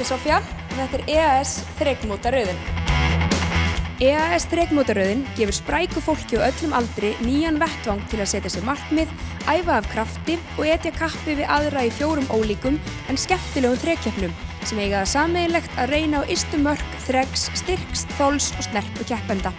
heiti Soffía og þetta EAS þrekmótaröðin. EAS þrekmótaröðin gefur spræku fólki á öllum aldri nýjan vettvang til að setja sér markmið, æfa af krafti og etja kappi við aðra í 4 ólíkum en skemmtilegum þrekkeppnum sem eiga það sameiginlegt að reyna á ystu mörk þreks, styrks, þols og snerpu keppenda.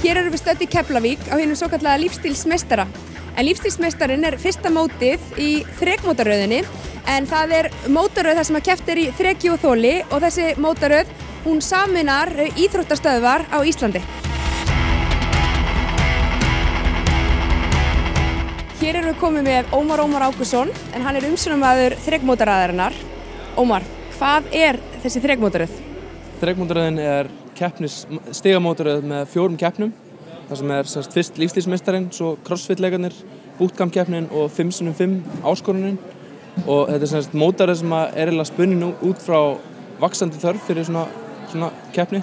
Hér erum við stödd í Keflavík á hinum svokallaða lífstílsmeistara. En lífstílsmeistarinn er fyrsta mótið í þrekmótaröðinni en það er mótaröð þar sem að keppt er í þreki og þoli og þessi mótaröð hún sameinar íþróttastöðvar á Íslandi. Hér erum við komið með Ómar Ágústsson en hann er umsjónarmaður þrekmótaraðarinnar. Ómar, hvað er þessi þrekmótaröð? Þrekmótaröðin er stigamótaröð með 4 keppnum. Það sem er fyrst lífstílsmeistarinn, svo crossfit-leikarnir, bootcamp-keppnin og 5x5 áskorunin. Og þetta er mótaröð sem er eiginlega spunnin út frá vaxandi þörf fyrir svona keppni.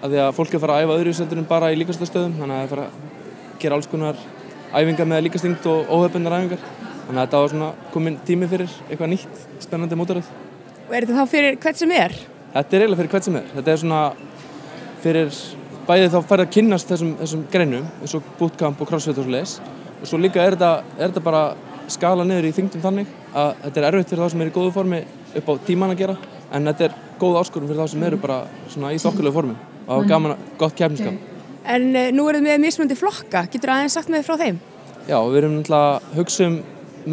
Af því að fólk er að fara að æfa öðru seldur en bara í líkastastöðum. Þannig að það er að fara að gera alls konar æfingar með líkasþyngd og óhefðbundnar æfingar. Þannig að þetta var komin tími fyrir eitthvað nýtt, spennandi mótaröð. Og er þetta þá fyrir hvern sem er? Þetta er eiginlega fyrir hvern sem er. Þetta er fyrir bæði þá færði að kynnast þessum greinum eins og bootcamp og crossfit og svoleiðis og svo líka er þetta bara skala niður í þyngdum þannig að þetta er erfitt fyrir þá sem eru í góðu formi upp á tíman að gera en þetta er góð áskorun fyrir þá sem eru bara í þokkulegu formi og hafa gaman gott keppniskap. En nú erum við með mismunandi flokka, getur aðeins sagt með frá þeim? Já, við erum náttúrulega að hugsa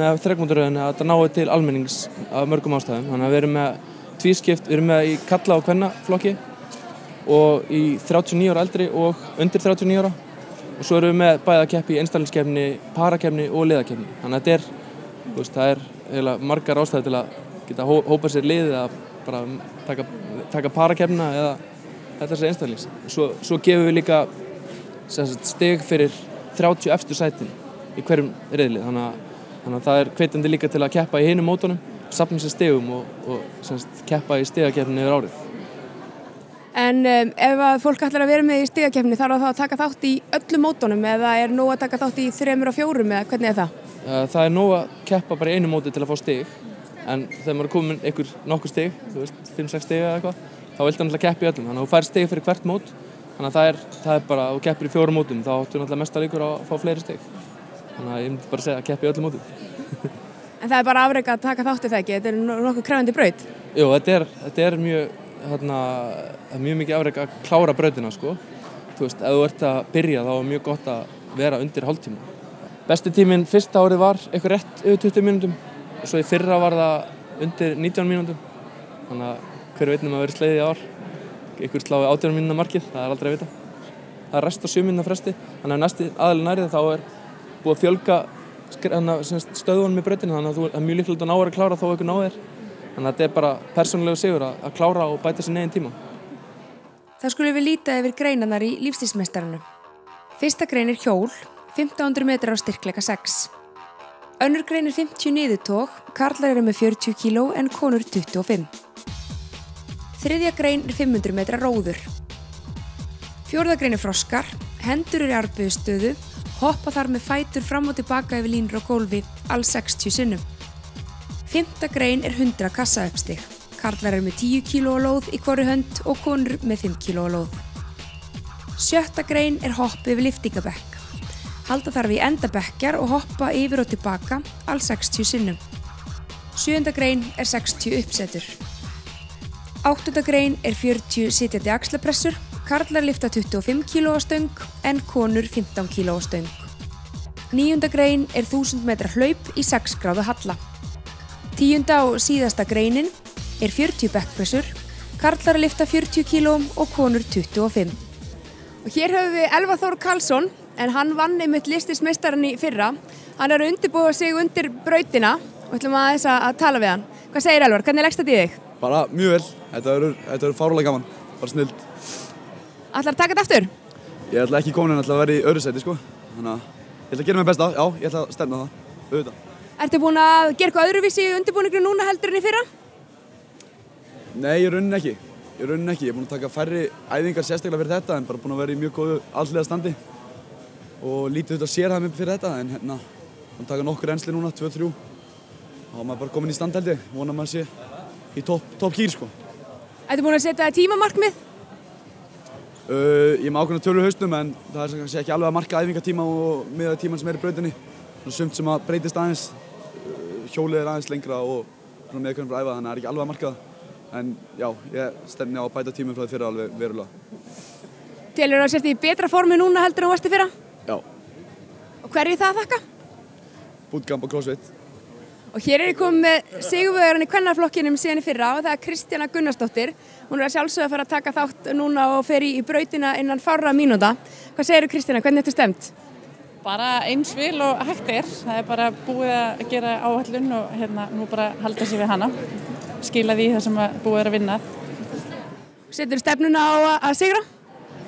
með þrekmótaröðinni að þetta nái til almennings af mörgum ástæðum, þannig að við erum með tvískipt, við erum með í kalla- og kvennaflokki og í 39 ára eldri og undir 39 ára og svo erum við með bæði að keppi í einstaklingskeppni, parakeppni og liðakeppni. Þannig að það er eiginlega margar ástæður til að geta hópa sér lið eða bara taka parakeppnina eða þetta sé einstaklings. Svo gefum við líka stig fyrir 30 efstu sætin í hverjum riðli. Þannig að það er hvetjandi líka til að keppa í hinum mótunum, safna sér stigum og keppa í stigakeppni yfir árið. En ef að fólk ætlar að vera með í stigakeppni þarf það að taka þátt í öllum mótunum eða er nóg að taka þátt í 3 og 4 eða hvernig er það? Það er nóg að keppa bara í einu móti til að fá stig en þegar maður er komin nokkur stig, 5-6 stig eða eitthvað þá viltu náttúrulega keppa í öllum, þannig að þú fær stig fyrir hvert mót þannig að það er bara, þú keppir í 4 mótum þá áttu náttúrulega mesta líkur að fá fleiri stig þannig að ég myndi bara segja að keppa í öllum mótum. En það er bara afrek að taka þátt í það ekki? Þetta er nokkuð krefjandi braut? Jú, þetta er mjög mikið afrek að klára brautina sko. Þú veist, ef þú ert að byrja þá er mjög gott að vera undir hálftíma. Besti tíminn fyrsta árið var eitthvað rétt yfir 20 mínútum og svo í fyrra var það undir 19 mínútum. Þannig að hver veit nema að vera slegið í ár. Einhver slái 18 mínúna markið, það er aldrei að vita. Það er rest á 7 mínúna fresti, þannig að næsti aðeins nærið þá er búið að fjölga stöðunum í brautinu þannig að það er mjög líklegt að ná að klára þó eitthvað náðir. Þannig að þetta er bara persónulegur sigur að klára og bæta sér eigin tíma. Þá skulum við líta yfir greinarnar í lífstílsmeistaranum. Fyrsta grein er hjól, 1500 metrar á styrkleika 6. Önnur grein er 50 niðurtog, karlar eru með 40 kíló en konur 25. Þriðja grein er 500 metrar róður. Fjórða grein er froskar, hendur eru í arðböðustöðu, hoppa þar með fætur fram og tilbaka yfir línur á gólfi alls 60 sinnum. 5. grein er 100 kassauppstig. Karlar eru með 10 kíló á lóð í hvorri hönd og konur með 5 kíló á lóð. 7. grein er hopp yfir lyftingabekk. Halda þarf í enda bekkjar og hoppa yfir og tilbaka alls 60 sinnum. 7. grein er 60 uppsetur. 8. grein er 40 sitjandi axlapressur. Karlar lyfta 25 kíló á stöng en konur 15 kíló á stöng. 9. grein er 1000 metra hlaup í 6 gráðu halla. 10. og síðasta greinin er 40 bekkpressur. Karlar lyfta 40 kílóm og konur 25. Og hér höfum við Elvar Þór Karlsson, en hann vann einmitt listismeistarann í fyrra. Hann er að undirbúa sig undir brautina og ætlum aðeins að tala við hann. Hvað segir Elvar? Hvernig leggst þetta í þig? Bara mjög vel. Þetta verður fáránlega gaman. Bara snilld. Ætlar að taka þetta aftur? Ég ætla ekki komin en ætla að vera í öðru sæti, sko. Þannig að ég ætla að gera mig besta. Já, ég ætla að stefna það. Auðvitað. Ertu búin að gera eitthvað öðruvísi í undirbúningu núna heldur en í fyrra? Nei, í rauninni ekki. Ég er búin að taka færri æfingar sérstaklega fyrir þetta en bara búin að vera í mjög góðu alhliða standi og lítið auðvitað sérhæmi fyrir þetta en hérna búin að taka nokkur reynsli núna, 2-3 og maður bara komin í stand held ég, vona maður sé í topp gír sko. Ertu búin að setja tímamarkmið? Ég er með ákveðna tölur í hausnum en það er kannski ekki alveg að marka æfingatíma og miða tíman sem er í brautinni. Sumt sem að breytist aðeins, hjólið er aðeins lengra og með hvernig fyrir æfa þannig að það er ekki alveg að marka það. En já, ég stefni á að bæta tímum frá því fyrra alveg verulega. Telur þú að setja í betra formi núna heldur en þú varst í fyrra? Já. Og hverju það að þakka? Bootcamp og CrossFit. Og hér er ég komið með sigurvegarann í kvennaflokkinum síðan í fyrra og það er Kristjana Gunnarsdóttir. Hún er að sjálfsögðu að fara að taka þátt núna og fer í brautina innan fárra mínúta. Hvað segirðu Kristjana, hvernig ertu stemt? Bara eins vil og hægt er. Það er bara búið að gera áætlun og nú bara halda sig við hana. Skila því það sem búið að vinna. Setur stefnuna á að sigra?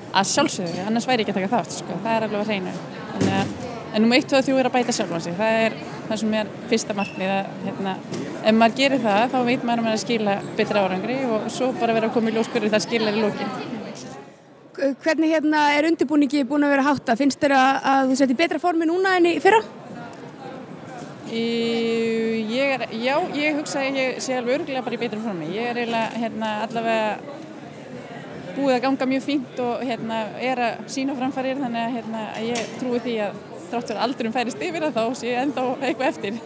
Að sjálfsögðu, annars væri ekki að taka þátt, sko. Það er alveg að hreinu. En númer 1, 2 og 3 er að bæta sjálfan sig. Það er það sem er fyrsta markmið að ef maður gerir það, þá veit maður að maður skila betra árangri og svo bara vera að koma í ljós hverju það skilar í lokin. Hvernig er undirbúningi búin að vera háttað? Finnst þér að þú seti betra formi núna en í fyrra? Ég hugsa að ég sé alveg örugglega bara í betra formi. Ég er eiginlega allavega búið að ganga mjög fínt og er að sína framfarir þannig að ég trúi því að þrátt fyrir aldurum færist yfir að þá sé ég ennþá eitthvað eftir. Já,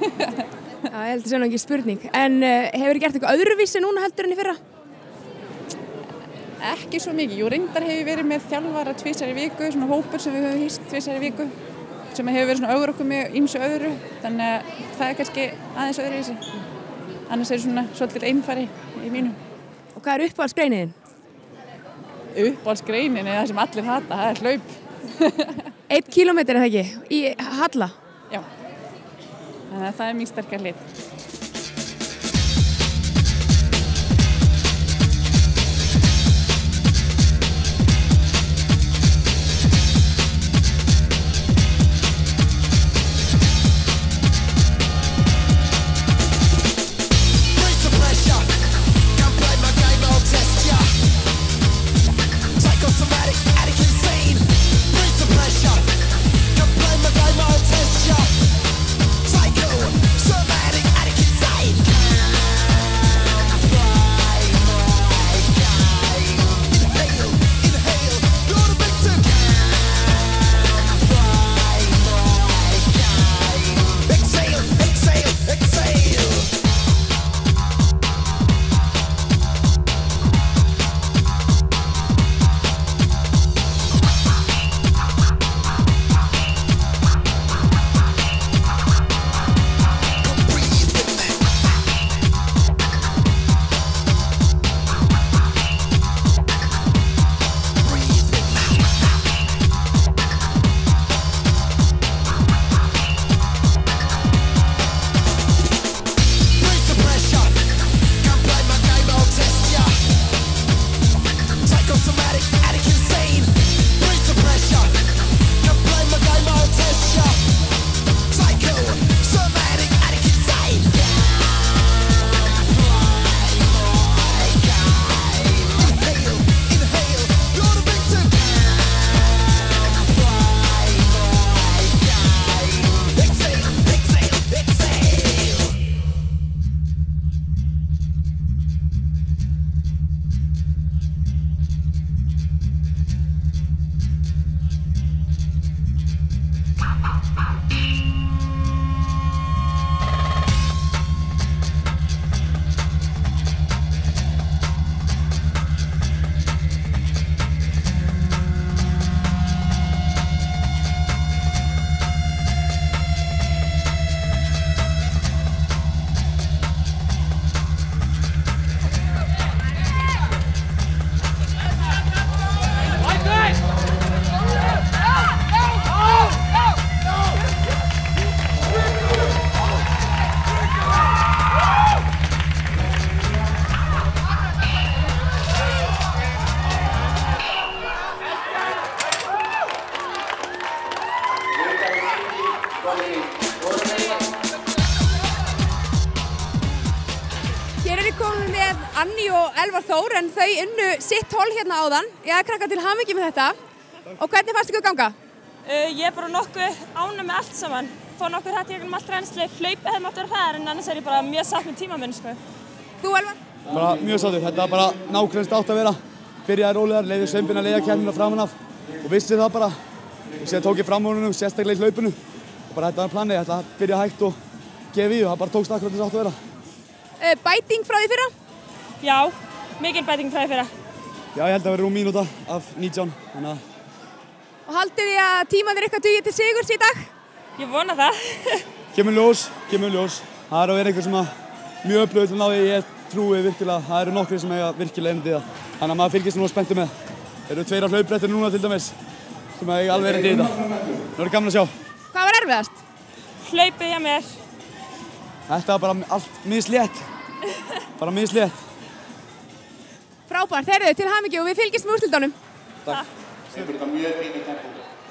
ég held að það sé nú ekki spurning. En hefur þið gert eitthvað öðruvísi núna heldur en í fyrra? Ekki svo mikið. Jú, reyndar hef ég verið með þjálfara 2 í viku, svona hópur sem við höfum hýst 2 í viku. Sem hefur verið svona augur okkur með ýmsu öðru, þannig að það er kannski aðeins öðruvísi. Annars er svona svolítið einfari í mínu. Og hvað er uppáhaldsgreinin? Uppáhaldsgreinin er það sem allir hata, það er hlaup. 1 kílómetri er það ekki? Í halla? Já, þannig að það er mín sterkar hlið. Psycho, somatic, er ég komin með Anni og Elvar Þór en þau unnu sitt hol hérna áðan. Ég hef krakkað til hamingju með þetta. Og hvernig fannst ykkur ganga? Ég er bara nokkuð ánægð með allt saman. Fór nokkuð hrætt í gegnum allt reynsli. Hlaupið hefði mátt vera hraðar en annars er ég bara mjög sátt með tímaminn, sko. Þú, Elvar? Bara mjög sáttur. Þetta var bara nákvæmst átt að vera. Byrjaði rólegar, leiði sveimpinn að leiða keppnina framan af og vissi það bara. Og síðan tók ég framhjólinu, sérstaklega í hlaupinu. Og bara þetta var planið, ég ætla að byrja hægt og gefa í og það bara tókst akkurat þess átt að vera. Bæting frá því fyrra? Já, mikil bæting frá því fyrra. Já, ég held að vera rúm mínúta af 19. Og haldið þið að tímanir eitthvað dugir til sigurs í dag? Ég vona það. Kemur ljós. Það er að vera einhver sem að mjög öflugur til að ná því. Ég trúi virkilega, það eru nokkrir sem eiga virkilega einandi í það. Þannig að maður fylgist nú spenntur með. Það eru 2 á hlaupbrettinu núna til dæmis sem eiga alveg einandi í þetta. Það verður gaman að sjá. Hvað var erfiðast? Hlaupið hjá mér. Þetta var bara allt mislétt. Bara mislétt. Frábært, þeir eru til hamingju og við fylgjumst með úrslitunum. Takk.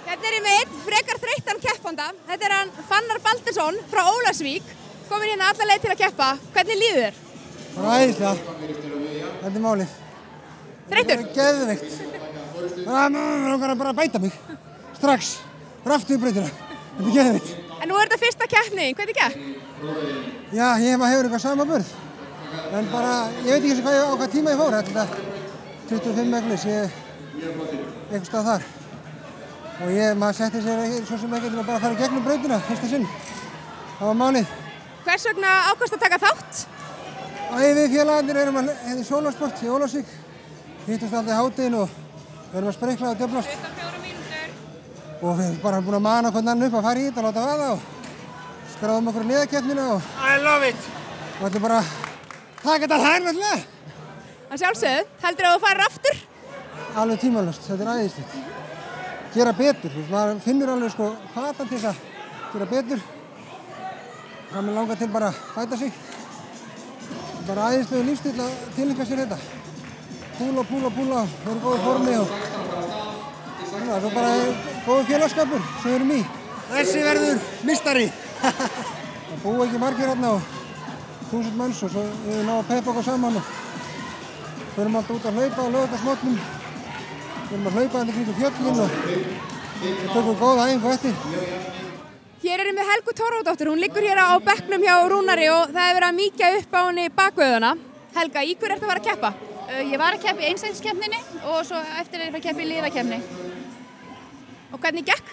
Hérna er ég með einn frekar þreyttan keppanda. Þetta er hann Fannar Baldursson frá Ólafsvík. Komin hérna alla leið til að keppa. Hvernig líður þér? Bara æðislega. Þetta er málið. Þreyttur? Geðveikt. Mér langar bara að bæta mig. Strax. Raftu í brautina. Þetta er geðveikt. En nú er þetta fyrsta keppni. Hvernig gekk? Já, ég hefur eitthvað samanburð. En bara, ég veit ekki á hvað tíma ég fór. Þetta 25 meglis, einhvers stað þar. Og maður setti sér svo sem ekki til að bara fara í gegnum brautina, fyrsta sinn. Það var málið. Hvers vegna ákvaðstu að taka þátt? Við félagarnir erum að heiða sólarsport í Ólafsvík. Hittust alltaf í hádeginu og við erum að sprikla og djöflast. 4 mínútur. Og við erum bara búin að mana hvern annan upp að fara í þetta og láta vaða og skráðum okkur í liðakeppnina og I love it! og ætlum bara að taka þetta hær náttúrulega. Að sjálfsögðu, heldur að þú farir aftur? Alveg tímalaust, þetta er æðislegt. Gera betur, maður finnur alveg hvatan til þess að gera betur. Það með langar til bara að bæta sig. Bara æðislegu lífstíl að tileinka sér þetta. Púla, vera í góðu formi og svona, svo bara góðu félagskapur sem við erum í. Þessi verður mistari. Það búa ekki margir hérna og 1000 manns og svo við náum að peppa okkur saman og förum alltaf út að hlaupa á laugardagsmorgnum. Við erum að hlaupa hérna kringum fjöllin og við tökum góða æfingu eftir. Hér erum við Helgu Torfadóttur, hún liggur hér á bekknum hjá Rúnari og það hefur verið að mýkja upp á henni bakvöðuna. Helga, í hverju ertu að fara að keppa? Ég var að keppa í einstaklingskeppninni og svo eftir er ég að fara að keppa í liðakeppni. Og hvernig gekk?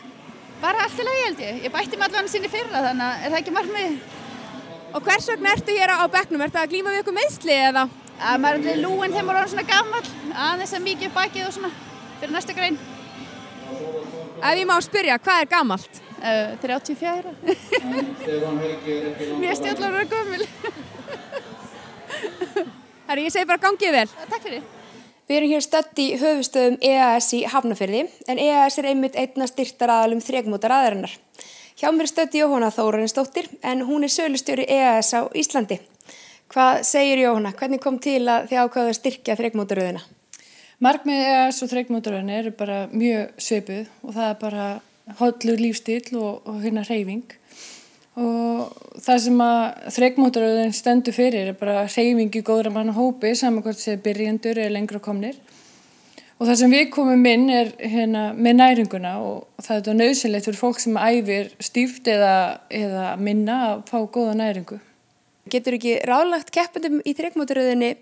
Bara allt í lagi held ég. Ég bætti með allan sinni fyrra þannig að er það ekki markmið. Og hvers vegna ertu hér á bekknum? Ertu að glíma við ykkur meiðsli eða? Maður er lúinn þegar maður er svona gamall, aðeins að mýkja upp bakið og svona fyrir næsta grein. Ef ég má spyrja, hvað er gamalt? 34. Mér stjórnar að vera gömul. Herri, ég segi bara gangið vel. Takk fyrir. Við erum hér stödd í höfuðstöðum EAS í Hafnarfirði, en EAS er einmitt einna styrktaraðalum þrekmótaraðarinnar. Hjá mér er stödd Jóhanna Þórarinsdóttir, en hún er sölustjóri EAS á Íslandi. Hvað segir Jóhanna? Hvernig kom til að þið ákváðu að styrkja þrekmótaröðina? Markmið EAS og þrekmótaröðina eru bara mjög svipuð og það er bara hollur lífstíll og hérna hreyfing. Og það sem að þrekmótaröðin stendur fyrir er bara hreyfing í góðra manna hópi, saman hvort sé byrjendur eða lengra komnir. Og það sem við komum inn er hérna með næringuna og það er nauðsynlegt fyrir fólk sem æfir stíft eða minna að fá góða næringu. Getur ekki ráðlagt keppendum í þrekmótaröðinni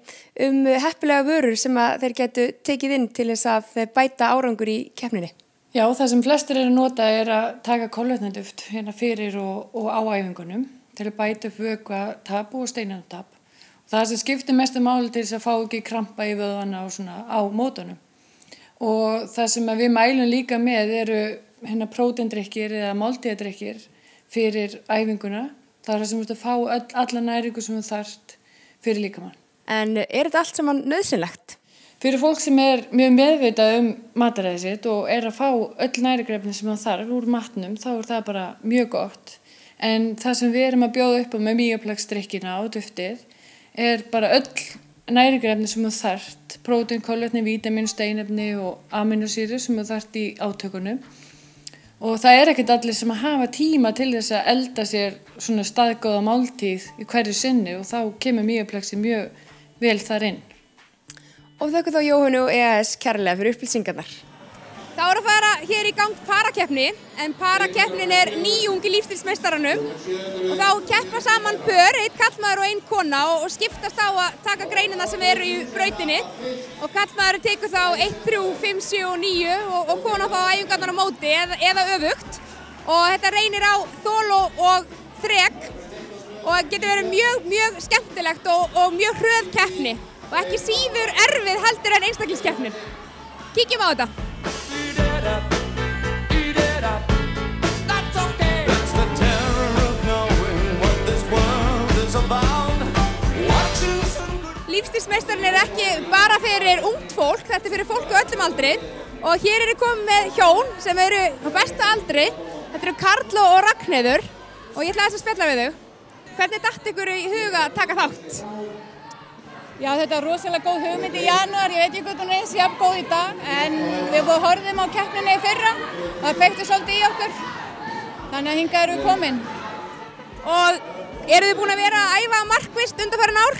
heppilega vörur sem að þeir getu tekið inn til þess að bæta árangur í keppninni? Já, það sem flestir eru að nota er að taka kolvetnaduft hérna fyrir og á æfingunum til að bæta upp vökvatap og steinatap. Það sem skiptir mestu máli til þess að fá ekki krampa í vöðvana og svona á mótunum. Og það sem við mælum líka með eru hérna próteindrykkir eða máltíðadrykkir fyrir æfinguna. Það er það sem þú ert að fá alla næringu sem þú þarft fyrir líkamann. En er þetta allt saman nauðsynlegt? Fyrir fólk sem er mjög meðvitað mataræðið sitt og er að fá öll næringarefni sem það þarf úr matnum, þá er það bara mjög gott. En það sem við erum að bjóða upp á með mýjaplagsdrykkina og duftið er bara öll næringarefni sem það þarft, prótein, kolvetni, vítamín, steinefni og amínósýrur sem það þarft í átökunum. og það ekkert allir sem að hafa tíma til þess að elda sér svona staðgóða máltíð í hverju sinni og þá kemur Mýjaplexi mjög vel þar inn. Og þakka þá Jóhönnu og EAS kærlega fyrir upplýsingarnar. Það að fara hér í gang parakeppni, en parakeppnin nýjung í lífstílsmeistaranum og þá keppa saman pör, einn karlmaður og einn kona og skiptast á að taka greinina sem eru í brautinni og karlmaður tekur þá 1, 3, 5, 7 og 9 og kona þá æfingarnar á móti eða öfugt og þetta reynir á þol og þrek og getur verið mjög skemmtilegt og mjög hröð keppni og ekki síður erfið heldur en einstaklingskeppnin. Kíkjum á þetta. Lífstílsmeistarinn ekki bara fyrir ungt fólk, þetta fyrir fólk á öllum aldri og hér eru komið með hjón sem eru á besta aldri. Þetta eru Karl og Ragnheiður og ég ætla að spjalla við þau. Hvernig datt ykkur í huga að taka þátt? Já, þetta var rosalega góð hugmynd í janúar, ég veit ekki hvort hún eins jafn góð í dag, en við horfðum á keppnina í fyrra og það kveikti svolítið í okkur, þannig að hingað erum við komin. Og eru þið búin að vera að æfa markvisst undanfarin ár?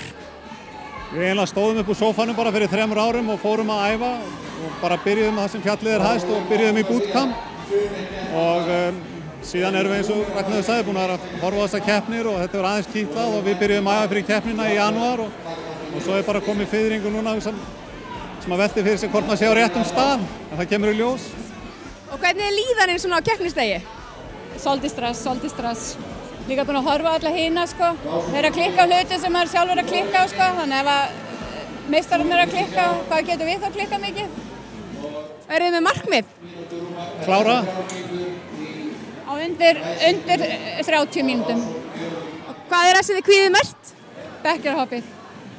Við eiginlega stóðum upp úr sófanum bara fyrir 3 árum og fórum að æfa og bara byrjuðum það sem fjallið hæst og byrjuðum í bootcamp og síðan erum við eins og Ragnheiður sagði búin að horfa á þessar keppnir og þetta var aðeins kýtlað og við byrjuðum að æfa fyrir keppnina í janúar og svo bara komið fiðringu núna sem að velti fyrir sig hvort maður sé á réttum stað, en það kemur í ljós. Og hvernig líðaninn svona á keppnisdegi? Svolítið stress. Líka búin að horfa á alla hina, sko. Þeir að klikka á hluti sem maður sjálfur að klikka á, sko. Þannig ef að meistarinn að klikka, hvað getur við þá að klikka mikið? Eru þið með markmið? Klára. Á undir 30 mínútum. Og hvað það sem þið kvíðið mest? Bekkjarhoppið.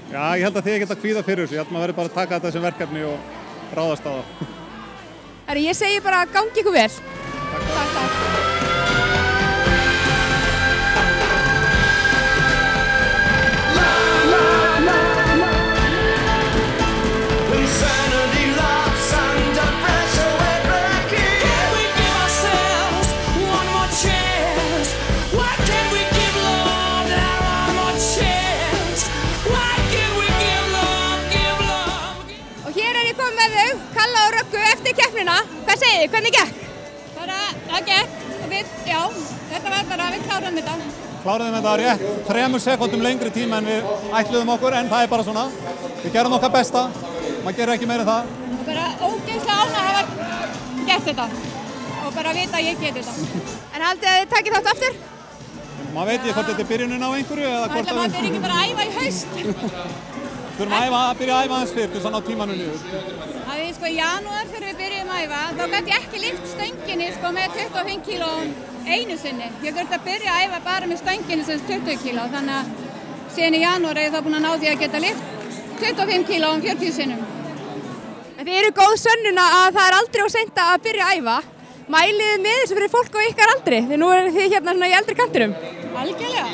Já, ég held að þið geta kvíða fyrir þessu. Ég held að maður verður bara að taka þetta sem verkefni og ráðast á það. Ég segi bara gangi ykkur vel. Takk. Hvað segið þið? Hvernig gekk? Það gekk og þetta var bara, við kláruðum þetta. Kláruðum þetta rétt 3 sekúndum lengri tíma en við ætluðum okkur, en það bara svona. Við gerum okkar besta, maður gerir ekki meira en það. Og bara ógeðslega ánægð að hafa gert þetta og bara vita að ég geti þetta. En haldið að þið takið þátt aftur? Maður veit ekki hvort þetta byrjunin á einhverju eða hvort maður byrja ekki bara að æfa í haust. Þurfum að byrja að æfa aðeins fyrr til svona á tímanu niður. Það er í janúar þegar við byrjuðum að æfa, þá gæti ég ekki lyft stönginni með 25 kílóum einu sinni. Ég þurfti að byrja að æfa bara með stönginni sem 20 kíló, þannig að síðan í janúar er ég þá búin að ná því að geta lyft 25 kílóum 40 sinnum. En þið eru góð sönnun að það aldrei of seint að byrja að æfa. Mælið með þessu fyrir fólk á ykkar aldri, því nú eru þið hérna svona í eldri kantinum. Algjörlega.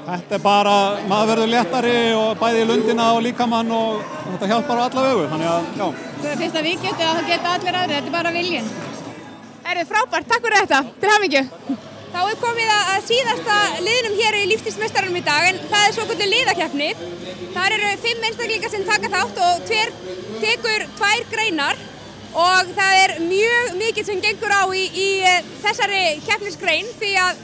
Þetta bara, maður verður léttari og bæði í lundina og líkamann og þetta hjálpar á alla vegu, þannig að, já. Það fyrst að við getum að það geta allir aðri, þetta bara viljinn. Frábært, takk fyrir þetta, til hamingju. Þá komið að síðasta liðnum hér í lífstílsmeistaranum í dag, en það svokölluð liðakeppni. Þar eru 5 einstaklingar sem taka þátt og 2 tekur 2 greinar og það mjög mikið sem gengur á í þessari keppnisgrein því að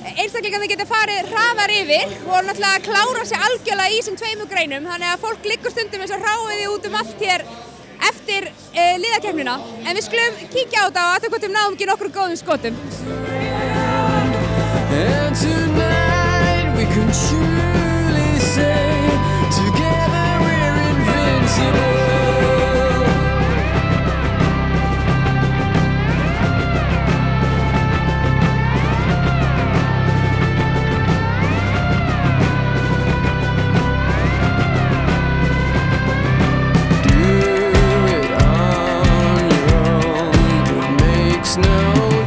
einstaklingarnir geta farið hraðar yfir og náttúrulega klára sig algjörlega í þessum 2 greinum, þannig að fólk liggur stundum eins og hráiði út allt hér eftir liðakeppnina. En við skulum kíkja á þetta og að það náum ekki nokkrum góðum skotum. And tonight we can truly say together we're invincible. No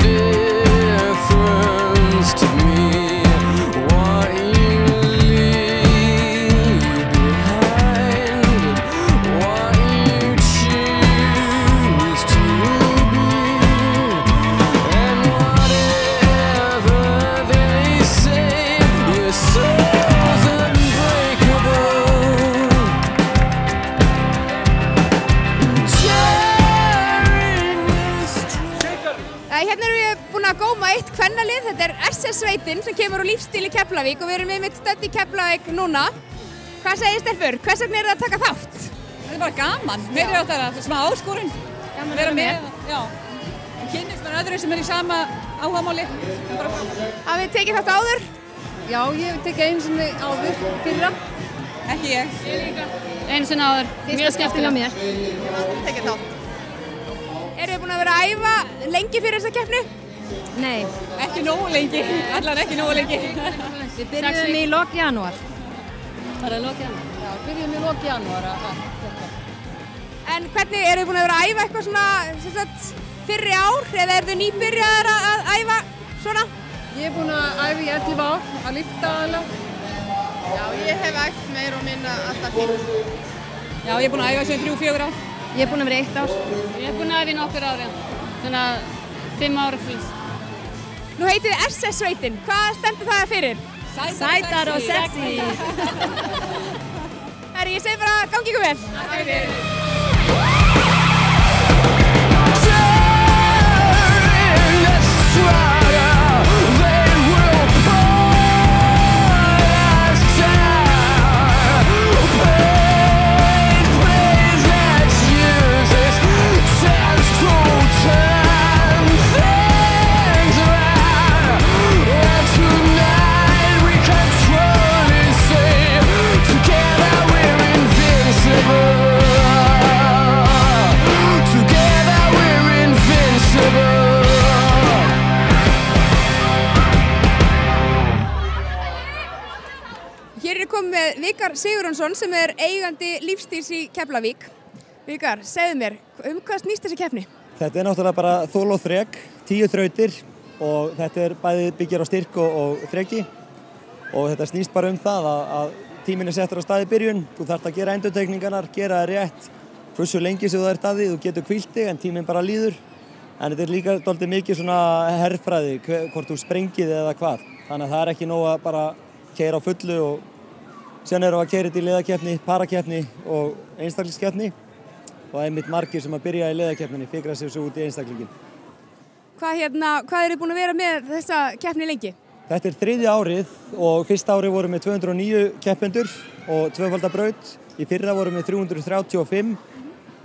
difference to me. SS-sveitin sem kemur úr lífstíl í Keflavík og við erum með stödd í Keflavík núna. Hvað segir stelpur? Hvers vegna það að taka þátt? Það bara gaman. Mér á þetta smá áskorun. Gaman að vera með. Já. Kynnist með öðru sem í sama áhugamáli. Hafið þið tekið þátt áður? Já, ég hef tekið einu sinni áður fyrra. Ekki ég. Ég líka. Einu sinni áður. Mjög skemmtilega mér. Tekið þátt. Eru þið búin að vera að æfa lengi fyrir þessa keppni? Nei. Ekki nógu lengi. Allan ekki nógu lengi. Við byrjum í lok janúar. Það er lok janúar? Já, byrjum í lok janúar að keppa. En hvernig, eru þið búin að vera að æfa eitthvað svona fyrri ár eða eru þið nýbyrjaðar að æfa svona? Ég er búin að æfa í 11 ár að lyfta aðalega. Já, ég hef æft meir og minna alltaf tíma. Já, ég er búin að æfa sem 3-4 ár. Ég er búin að vera 1 ár. Ég er búin að æfa í nokkur ári. Þannig að 5 ára flýst. Nú heitið þið SS-sveitin. Hvað stendur það fyrir? Sætar og sexy. Herri, ég segi bara gangi ykkur vel. Hér er komið með Vikar Sigurjónsson sem er eigandi lífstíls í Keflavík. Vikar, segðu mér, hvað snýst þessi keppni? Þetta er náttúrulega bara þol og þrek, 10 þrautir og þetta er bæði byggjar á styrk og þreki og þetta snýst bara það að tíminn er settur á stað í byrjun, þú þarft að gera endurtekningarnar, gera það rétt, hversu lengi sem þú ert að því, þú getur hvílt þig en tíminn bara líður. En þetta er líka dálítið mikið svona herfræði, hvort þú sprengið eða hvað. Þannig að það er ekki nóg að bara keyra á fullu og síðan erum við að keyra þetta í liðakeppni, parakeppni og einstaklingskeppni og einmitt margir sem að byrja í liðakeppninni fikra sig svo út í einstaklingin. Hvað eru þið búin að vera með þessa keppni lengi? Þetta er 3. árið og fyrsta árið vorum við 209 keppendur og 2-faldabraut. Í fyrra vorum við 335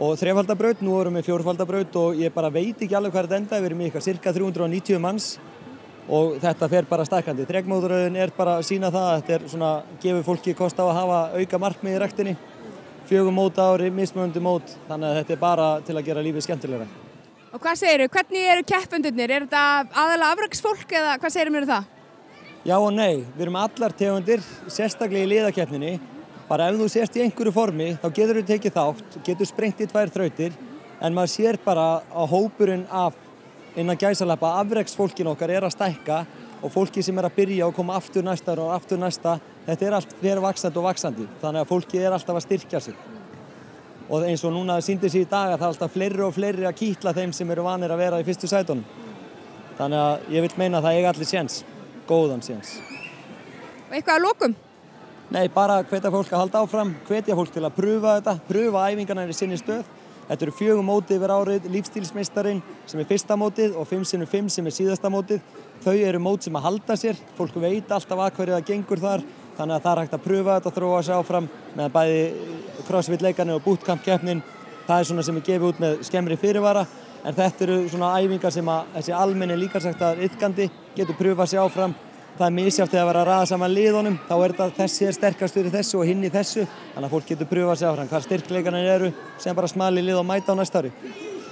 og 3-faldabraut, nú vorum við 4-faldabraut og ég bara veit ekki alveg hvað þetta enda, við erum í eitthvað cirka 390 manns. Og þetta fer bara stækkandi. Þrekmótaröðin er bara að sína það að þetta er svona, gefur fólki kost á að hafa auka markmið í ræktinni. 4 mót á ári, mismunandi mót, þannig að þetta er bara til að gera lífið skemmtilegra. Og hvað segirðu, hvernig eru keppendurnir? Er þetta aðalega afreksfólk eða hvað segirðu mér um það? Já og nei, við erum allar tegundir, sérstaklega í liðakeppninni. Bara ef þú sést í einhverju formi, þá getur þú tekið þátt, getur sprengt í 2 þrautir, en maður sér bara á hópurinn af innan gæsalappa afreksfólkin okkar er að stækka og fólki sem er að byrja og koma aftur næsta og aftur næsta, þetta er allt fyrir vaxandi og vaxandi, þannig að fólki er alltaf að styrkja sig. Og eins og núna sýndi sig í dag að það er alltaf fleiri og fleiri að kýtla þeim sem eru vanir að vera í fyrstu sætunum. Þannig að ég vil meina að það eiga allir séns, góðan séns. Og eitthvað að lokum? Nei, bara hvetja fólk að halda áfram, hvetja fólk til að pröfa þetta, pröfa æfingarna í sinni stöð. Þetta eru 4 mótið yfir árið, lífstílsmeistarinn sem er fyrsta mótið og 5x5 sem er síðasta mótið. Þau eru mót sem að halda sér, fólk veit alltaf að hverju það gengur þar, þannig að það er hægt að pröfa þetta og þróa sig áfram með bæði crossfit-leikarnir og bootcamp-keppnin. Það er svona sem er gefið út með skemmri fyrirvara, en þetta eru svona æfingar sem að þessi almenni líkamsræktar iðkandi getur pröfað sig áfram. Það er misjafnt þegar að vera að raða saman liðunum, þá er þetta þessi er sterkastur í þessu og hinn í þessu, þannig að fólk getur pröfað sig áfram hvar styrkleikarnir eru, sem bara smali lið og mæta á næsta ári.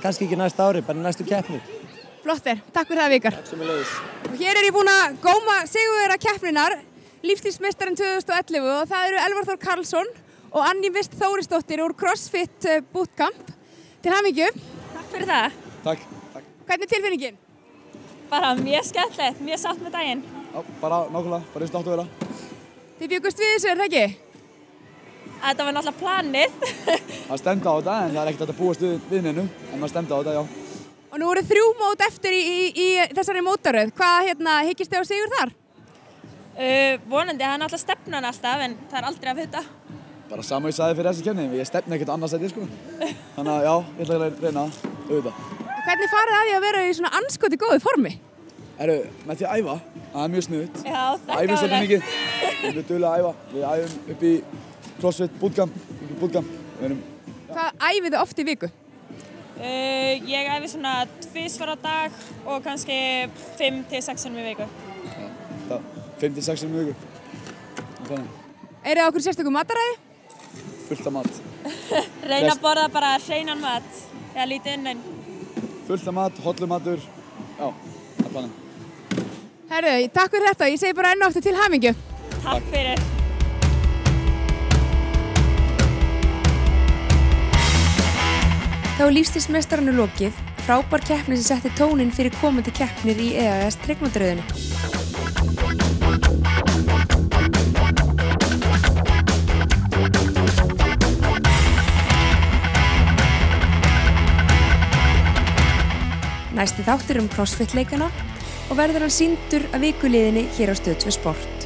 Kannski ekki næsta ári, bara næstu keppni. Flottir, takk fyrir það Vikar. Takk sömuleiðis. Og hér er ég búin að góma sigurvegara keppninar, lífstílsmeistarinn 2011 og það eru Elvar Þór Karlsson og Anný Mist Þórisdóttir úr CrossFit Bootcamp. Til hamingju. Takk fyrir það. Takk. Hvernig er tilfinningin? Bara mjög skemmtilegt, mjög sátt með daginn. Já, bara nákvæmlega, bara eins og áttu að vera. Þið byggust við þessu, er það ekki? Þetta var náttúrulega planið. Það stemdi á þetta en það er ekkert að búast við neinu, en maður stemdi á þetta, já. Og nú eru 3 mót eftir í þessari mótaröð. Hvað hyggist þið á sigur þar? Vonandi, það er náttúrulega stefnan alltaf en það er aldrei að vita. Bara sama ég sagði fyrir þessi keppni, ég stefni ekkert annars sæti, sko. Þannig að já, ég ætla að reyna auðvitað. Hvernig farið að því að vera í svona anskoti góðu formi? Með því að æfa, það er mjög sniðugt. Já, það er Æfum svolítið gáðilegt. mikið, við erum duglega að æfa. Við æfum upp í CrossFit bootcamp. Hvað æfið þið oft í viku? Ég æfi svona 2 á dag og kannski 5 til 6 í viku. 5 til 6 í viku. Eru það okkur sérstökum mataræði? Fullt af mat. Reyna að borða bara hreinan mat, eða lítið inn. Fullt af mat, hollur matur. Já, það er planið. Herðu, takk fyrir þetta. Ég segi bara enn og aftur til hamingju. Takk fyrir. Þá er lífstílsmeistaranu lokið, frábær keppni sem setti tóninn fyrir komandi keppnir í EAS tryggmótaröðinni. Næsti þáttur CrossFit leikana og verður hann sýndur að vikuliðinni hér á Stöð 2 Sport.